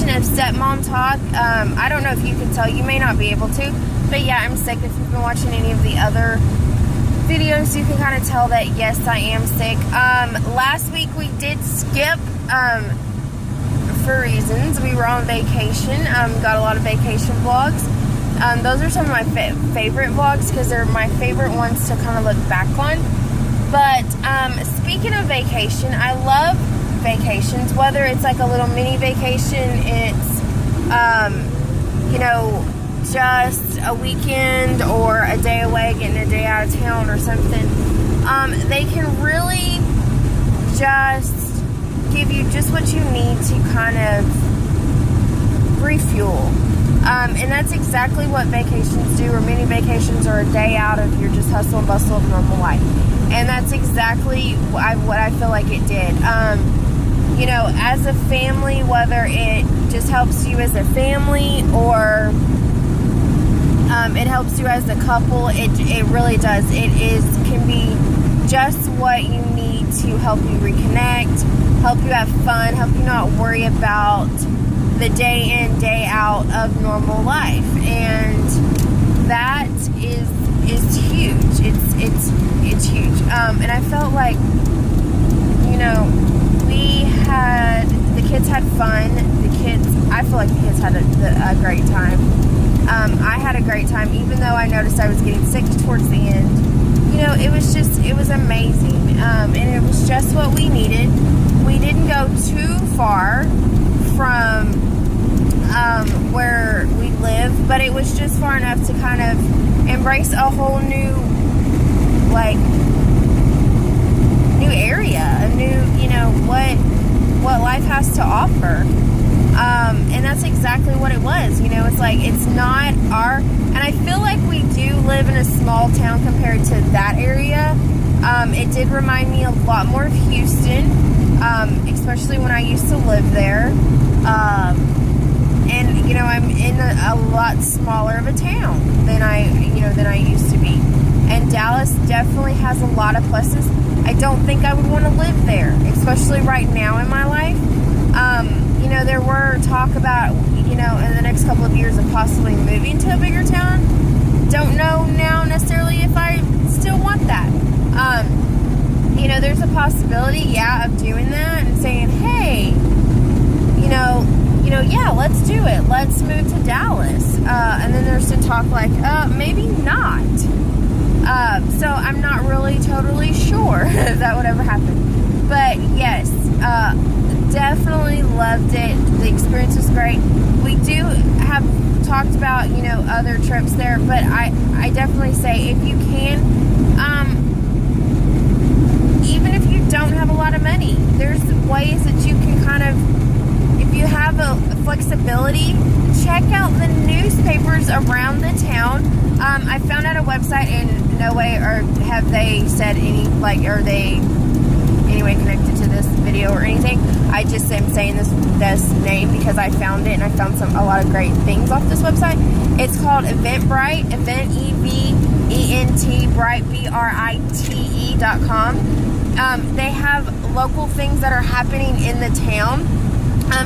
edition of StepMom Talk. I don't know if you can tell, you may not be able to, but yeah, I'm sick. If you've been watching any of the other videos, you can kind of tell that yes, I am sick. Last week we did skip for reasons. We were on vacation. Got a lot of vacation vlogs. Those are some of my favorite vlogs because they're my favorite ones to kind of look back on. But speaking of vacation, I love vacations, whether it's like a little mini vacation, it's you know, just a weekend or a day away, getting a day out of town or something. They can really just give you just what you need to kind of refuel. And that's exactly what vacations do, or mini vacations, or a day out of your just hustle and bustle of normal life. And that's exactly what I feel like it did. You know, as a family, whether it just helps you as a family or it helps you as a couple, it really does. Can be just what you need to help you reconnect, help you have fun, help you not worry about the day in, day out of normal life. And that is huge. It's huge. And I felt like, you know, the kids had fun. I feel like the kids had a great time. I had a great time, even though I noticed I was getting sick towards the end. You know, it was amazing. And it was just what we needed. We didn't go too far from where we live, but it was just far enough to kind of embrace a whole new, like, new area, a new, you know, what life has to offer. And that's exactly what it was. You know, it's like, it's not and I feel like we do live in a small town compared to that area. It did remind me a lot more of Houston, especially when I used to live there. And, you know, I'm in a lot smaller of a town than I used to be. And Dallas definitely has a lot of pluses. I don't think I would want to live there, especially right now in my life. You know, there were talk about, you know, in the next couple of years of possibly moving to a bigger town. Don't know now necessarily if I still want that. You know, there's a possibility, yeah, of doing that and saying, hey, you know, yeah, let's do it. Let's move to Dallas. And then there's some talk like, maybe not. So I'm not really totally sure if that would ever happen. But yes, definitely loved it. The experience was great. We do have talked about, you know, other trips there, but I definitely say if you can, even if you don't have a lot of money, there's ways that you can kind of, if you have a flexibility, check out the newspapers around the town. I found out a website, and no way or have they said any, like, are they anyway connected to this video or anything. I just am saying this name because I found it, and I found a lot of great things off this website. It's called Eventbrite, Event, Bright, BRITE.com. They have local things that are happening in the town.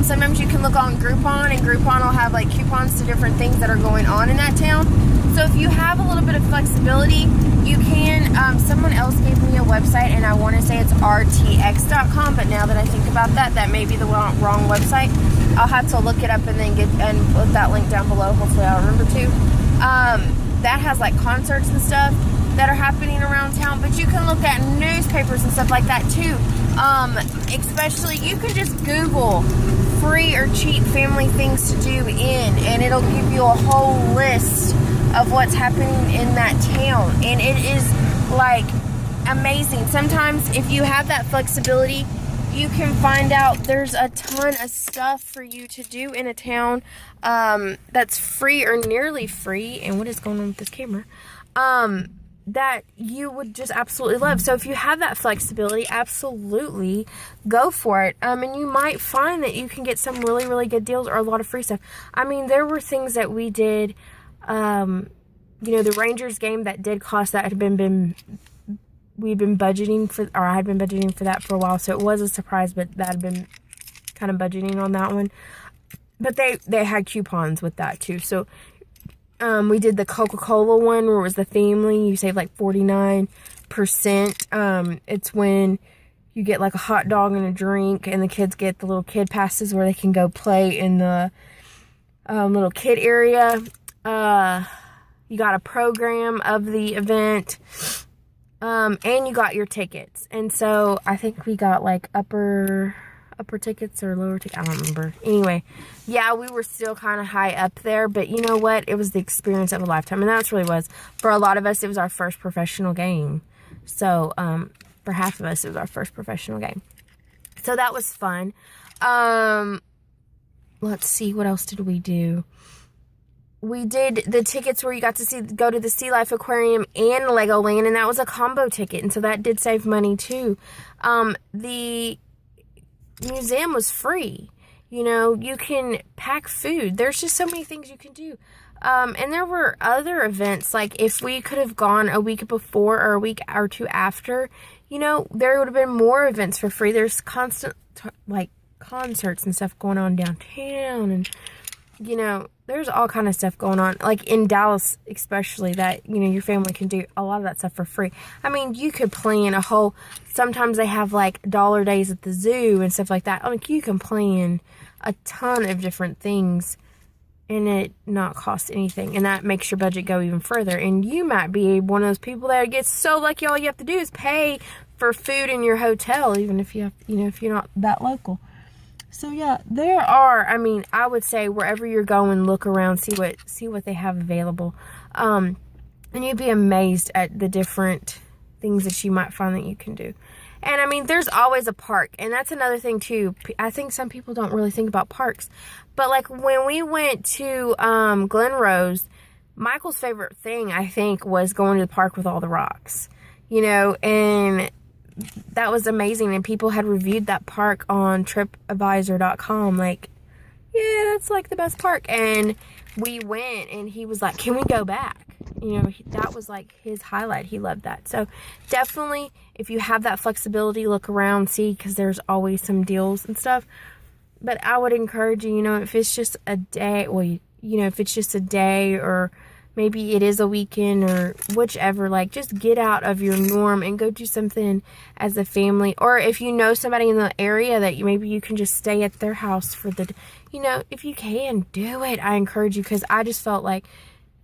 Sometimes you can look on Groupon, and Groupon will have like coupons to different things that are going on in that town. So if you have a little bit of flexibility, you can, someone else gave me a website, and I want to say it's rtx.com, but now that I think about that, that may be the wrong website. I'll have to look it up and then put that link down below. Hopefully I'll remember to. That has like concerts and stuff that are happening around town, but you can look at newspapers and stuff like that too. Especially, you can just Google free or cheap family things to do and it'll give you a whole list of what's happening in that town, and it is like amazing. Sometimes if you have that flexibility, you can find out there's a ton of stuff for you to do in a town that's free or nearly free. And what is going on with this camera? That you would just absolutely love. So if you have that flexibility, absolutely go for it. And you might find that you can get some really, really good deals or a lot of free stuff. I mean, there were things that we did, you know, the Rangers game that did cost, that had we've been budgeting for, or I had been budgeting for that for a while. So it was a surprise, but that had been kind of budgeting on that one. but they had coupons with that too. So we did the Coca-Cola one where it was the family. You save like 49%. It's when you get like a hot dog and a drink, and the kids get the little kid passes where they can go play in the little kid area. You got a program of the event, and you got your tickets. And so I think we got like upper tickets or lower tickets. I don't remember. Anyway, yeah, we were still kind of high up there, but you know what? It was the experience of a lifetime, and that's really was. For a lot of us, it was our first professional game. So, for half of us, it was our first professional game. So that was fun. Let's see, what else did we do? We did the tickets where you got to go to the Sea Life Aquarium and Legoland, and that was a combo ticket, and so that did save money too. The museum was free. You know, you can pack food. There's just so many things you can do. And there were other events, like if we could have gone a week before or a week or two after, you know, there would have been more events for free. There's constant, like, concerts and stuff going on downtown, and, you know, there's all kind of stuff going on, like in Dallas especially, that, you know, your family can do a lot of that stuff for free. I mean, you could plan a whole, sometimes they have like dollar days at the zoo and stuff like that. Like, you can plan a ton of different things and it not cost anything, and that makes your budget go even further. And you might be one of those people that gets so lucky all you have to do is pay for food in your hotel, even if you have, you know, if you're not that local. So yeah, there are, I mean, I would say wherever you're going, look around, see what they have available. And you'd be amazed at the different things that you might find that you can do. And I mean, there's always a park, and that's another thing too. I think some people don't really think about parks, but like when we went to Glen Rose, Michael's favorite thing, I think, was going to the park with all the rocks, you know, and that was amazing. And people had reviewed that park on tripadvisor.com, like, yeah, that's like the best park. And we went, and he was like, can we go back? You know, that was like his highlight. He loved that. So definitely, if you have that flexibility, look around, see, because there's always some deals and stuff. But I would encourage you, you know, if it's just a day, well, you know, if it's just a day, or maybe it is a weekend, or whichever, like, just get out of your norm and go do something as a family. Or if you know somebody in the area that maybe you can just stay at their house for the, you know, if you can, do it. I encourage you, because I just felt like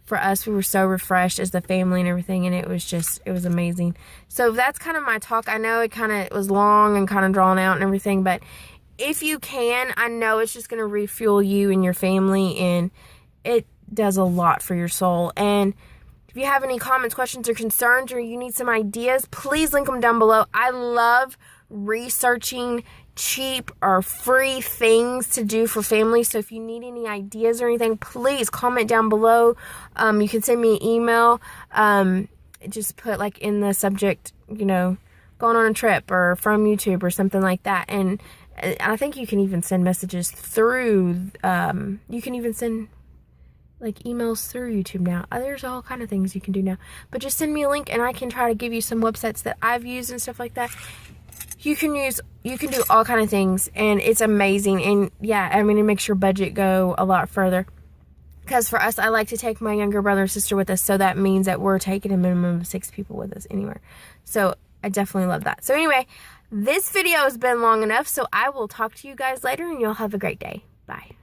for us, we were so refreshed as the family and everything, and it was amazing. So that's kind of my talk. I know it kind of was long and kind of drawn out and everything, but if you can, I know it's just going to refuel you and your family, and it does a lot for your soul. And if you have any comments, questions, or concerns, or you need some ideas, please link them down below. I love researching cheap or free things to do for families. So if you need any ideas or anything, please comment down below. You can send me an email. Just put like in the subject, you know, going on a trip or from YouTube or something like that. And I think you can even send messages through, you can even send like emails through YouTube now. There's all kind of things you can do now. But just send me a link, and I can try to give you some websites that I've used and stuff like that. You can do all kind of things, and it's amazing. And yeah, I mean, it makes your budget go a lot further. Because for us, I like to take my younger brother and sister with us, so that means that we're taking a minimum of 6 people with us anywhere. So I definitely love that. So anyway, this video has been long enough, so I will talk to you guys later, and you'll have a great day. Bye.